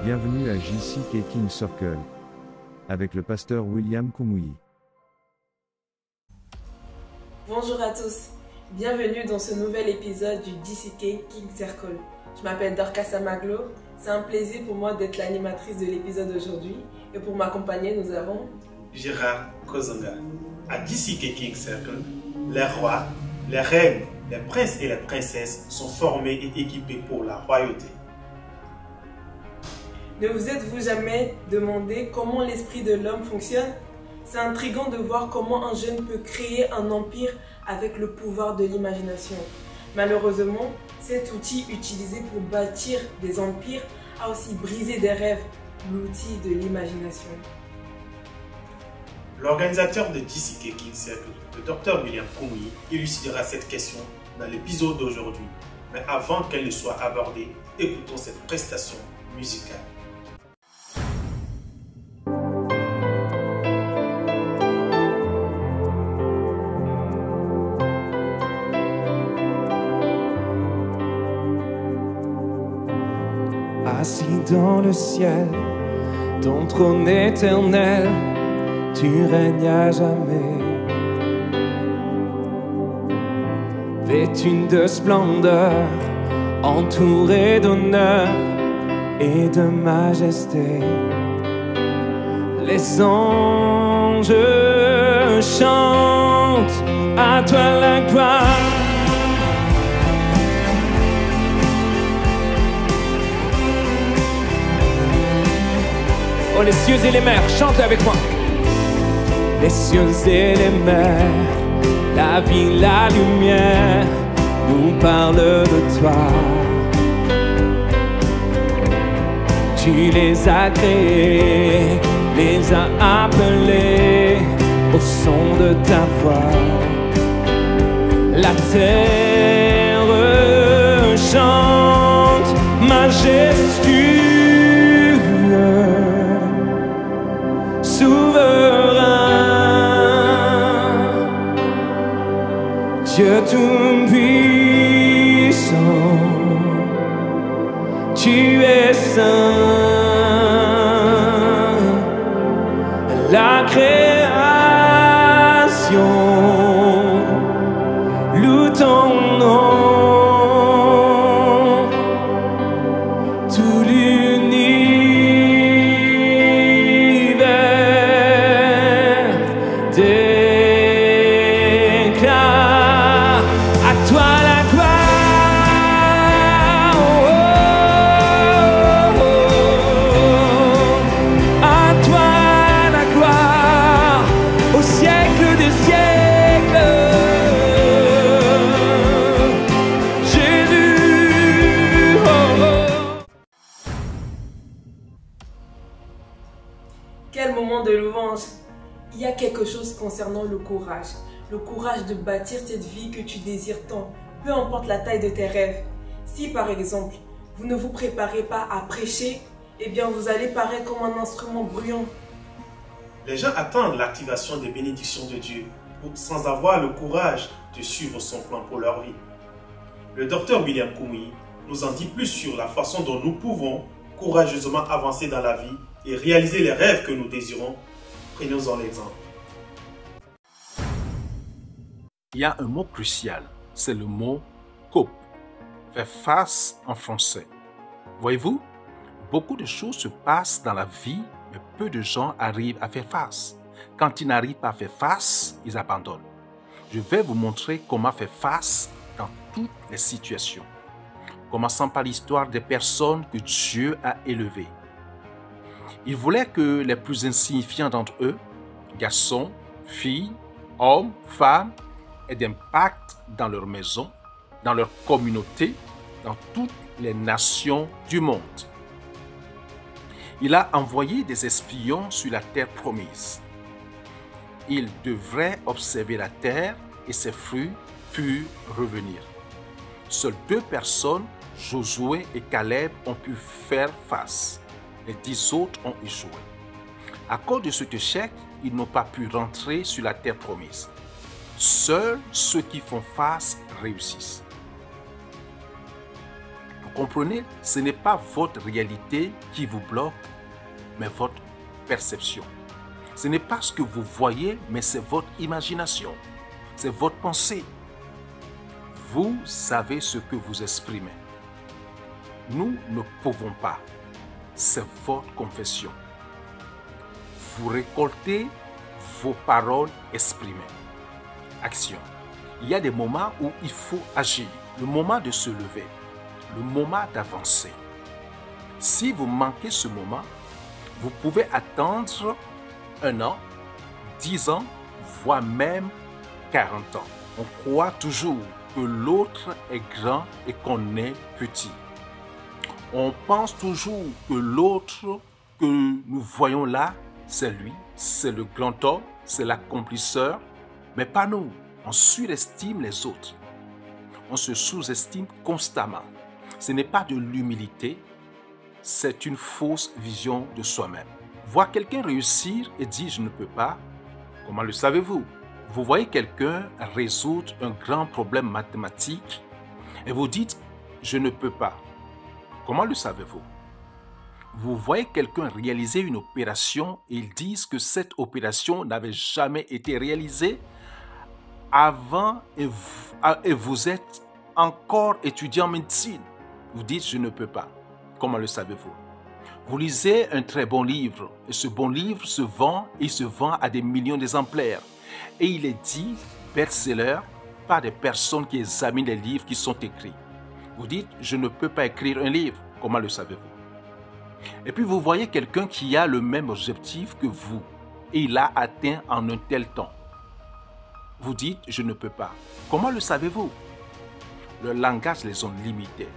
Bienvenue à JCK King Circle avec le pasteur William Kumuyi. Bonjour à tous, bienvenue dans ce nouvel épisode du JCK King Circle. Je m'appelle Dorcas Amaglo, c'est un plaisir pour moi d'être l'animatrice de l'épisode d'aujourd'hui et pour m'accompagner nous avons Gérard Kozonga. À JCK King Circle, les rois, les reines, les princes et les princesses sont formés et équipés pour la royauté. Ne vous êtes-vous jamais demandé comment l'esprit de l'homme fonctionne? C'est intriguant de voir comment un jeune peut créer un empire avec le pouvoir de l'imagination. Malheureusement, cet outil utilisé pour bâtir des empires a aussi brisé des rêves, l'outil de l'imagination. L'organisateur de JCK King Circle, le Dr William Kumuyi, élucidera cette question dans l'épisode d'aujourd'hui. Mais avant qu'elle ne soit abordée, écoutons cette prestation musicale. Assis dans le ciel, ton trône éternel, tu règnes à jamais. Vêtu de splendeur, entouré d'honneur et de majesté, les anges chantent à toi la gloire. Oh, les cieux et les mers, chante avec moi. Les cieux et les mers, la vie, la lumière, nous parlent de toi. Tu les as créés, les as appelés au son de ta voix. La terre chante majestueux. Dieu tout-puissant, tu es saint, la création loue ton nom, tout l'univers déclare à toi la gloire, à toi la gloire, au siècle des siècles. Jésus, Quel moment de louange! Il y a quelque chose concernant le courage de bâtir cette vie que tu désires tant, peu importe la taille de tes rêves. Si par exemple, vous ne vous préparez pas à prêcher, eh bien vous allez paraître comme un instrument bruyant. Les gens attendent l'activation des bénédictions de Dieu sans avoir le courage de suivre son plan pour leur vie. Le Dr William Kumuyi nous en dit plus sur la façon dont nous pouvons courageusement avancer dans la vie et réaliser les rêves que nous désirons. Prenons-en l'exemple. Il y a un mot crucial, c'est le mot « cope », faire face en français. Voyez-vous, beaucoup de choses se passent dans la vie, mais peu de gens arrivent à faire face. Quand ils n'arrivent pas à faire face, ils abandonnent. Je vais vous montrer comment faire face dans toutes les situations. Commençons par l'histoire des personnes que Dieu a élevées. Il voulait que les plus insignifiants d'entre eux, garçons, filles, hommes, femmes, aient d'impact dans leur maison, dans leur communauté, dans toutes les nations du monde. Il a envoyé des espions sur la terre promise. Ils devraient observer la terre et ses fruits puis revenir. Seules 2 personnes, Josué et Caleb, ont pu faire face. Les 10 autres ont échoué. À cause de cet échec, ils n'ont pas pu rentrer sur la terre promise. Seuls ceux qui font face réussissent. comprenez, ce n'est pas votre réalité qui vous bloque, mais votre perception. Ce n'est pas ce que vous voyez, mais c'est votre imagination. C'est votre pensée. Vous savez ce que vous exprimez. Nous ne pouvons pas. C'est votre confession. Vous récoltez vos paroles exprimées. Action. Il y a des moments où il faut agir. Le moment de se lever. Le moment d'avancer. Si vous manquez ce moment, vous pouvez attendre 1 an, 10 ans, voire même 40 ans. On croit toujours que l'autre est grand et qu'on est petit. On pense toujours que l'autre que nous voyons là, c'est lui, c'est le grand homme, c'est l'accomplisseur, mais pas nous. On surestime les autres. On se sous-estime constamment. Ce n'est pas de l'humilité, c'est une fausse vision de soi-même. Voir quelqu'un réussir et dire « je ne peux pas », comment le savez-vous? Vous voyez quelqu'un résoudre un grand problème mathématique et vous dites « je ne peux pas ». Comment le savez-vous? Vous voyez quelqu'un réaliser une opération et ils disent que cette opération n'avait jamais été réalisée avant et vous êtes encore étudiant en médecine. Vous dites « je ne peux pas ». Comment le savez-vous? Vous lisez un très bon livre et ce bon livre se vend et il se vend à des millions d'exemplaires. Et il est dit best-seller par des personnes qui examinent les livres qui sont écrits. Vous dites « je ne peux pas écrire un livre ». Comment le savez-vous? Et puis vous voyez quelqu'un qui a le même objectif que vous et il l'a atteint en un tel temps. Vous dites « je ne peux pas ». Comment le savez-vous? Le langage les ont limités.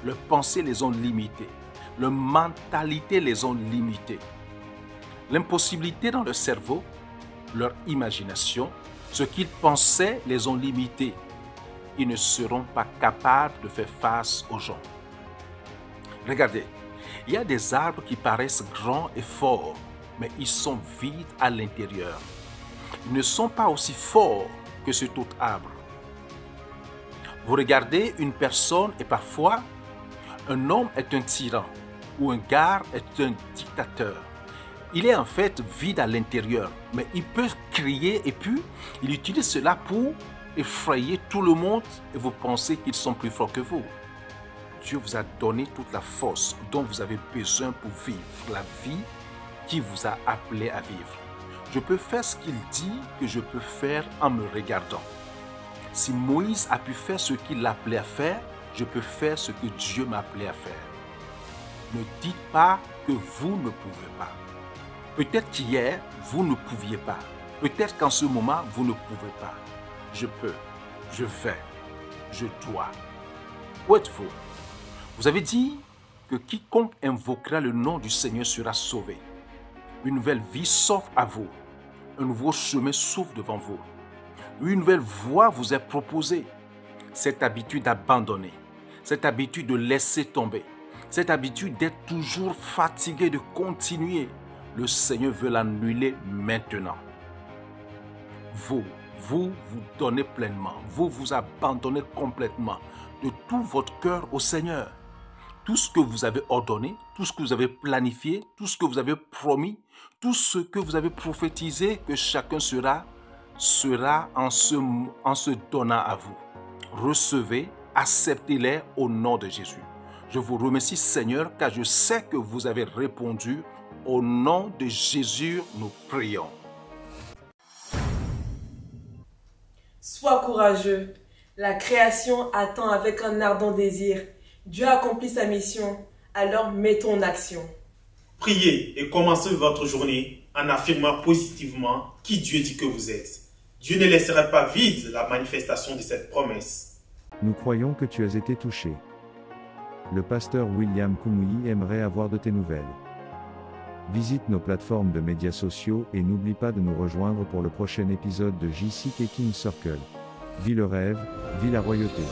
Le pensée les ont limités. La mentalité les ont limités. L'impossibilité dans le cerveau, leur imagination, ce qu'ils pensaient les ont limités. Ils ne seront pas capables de faire face aux gens. Regardez, il y a des arbres qui paraissent grands et forts, mais ils sont vides à l'intérieur. Ils ne sont pas aussi forts que cet autre arbre. Vous regardez une personne et parfois, un homme est un tyran ou un gars est un dictateur. Il est en fait vide à l'intérieur, mais il peut crier et puis il utilise cela pour effrayer tout le monde et vous pensez qu'ils sont plus forts que vous. Dieu vous a donné toute la force dont vous avez besoin pour vivre la vie qu'il vous a appelé à vivre. Je peux faire ce qu'il dit que je peux faire en me regardant. Si Moïse a pu faire ce qu'il l'appelait à faire, je peux faire ce que Dieu m'a appelé à faire. Ne dites pas que vous ne pouvez pas. Peut-être qu'hier, vous ne pouviez pas. Peut-être qu'en ce moment, vous ne pouvez pas. Je peux, je vais, je dois. Où êtes-vous? Vous avez dit que quiconque invoquera le nom du Seigneur sera sauvé. Une nouvelle vie s'offre à vous. Un nouveau chemin s'ouvre devant vous. Une nouvelle voie vous est proposée. Cette habitude d'abandonner, cette habitude de laisser tomber, cette habitude d'être toujours fatigué, de continuer, le Seigneur veut l'annuler maintenant. Vous donnez pleinement, vous abandonnez complètement de tout votre cœur au Seigneur. Tout ce que vous avez ordonné, tout ce que vous avez planifié, tout ce que vous avez promis, tout ce que vous avez prophétisé que chacun sera en se donnant à vous. Recevez, acceptez-les au nom de Jésus. Je vous remercie Seigneur car je sais que vous avez répondu. Au nom de Jésus, nous prions. Sois courageux. La création attend avec un ardent désir. Dieu a accompli sa mission, alors mettons en action. Priez et commencez votre journée en affirmant positivement qui Dieu dit que vous êtes. Dieu ne laissera pas vide la manifestation de cette promesse. Nous croyons que tu as été touché. Le pasteur William Kumuyi aimerait avoir de tes nouvelles. Visite nos plateformes de médias sociaux et n'oublie pas de nous rejoindre pour le prochain épisode de JC King Circle. Vis le rêve, vis la royauté.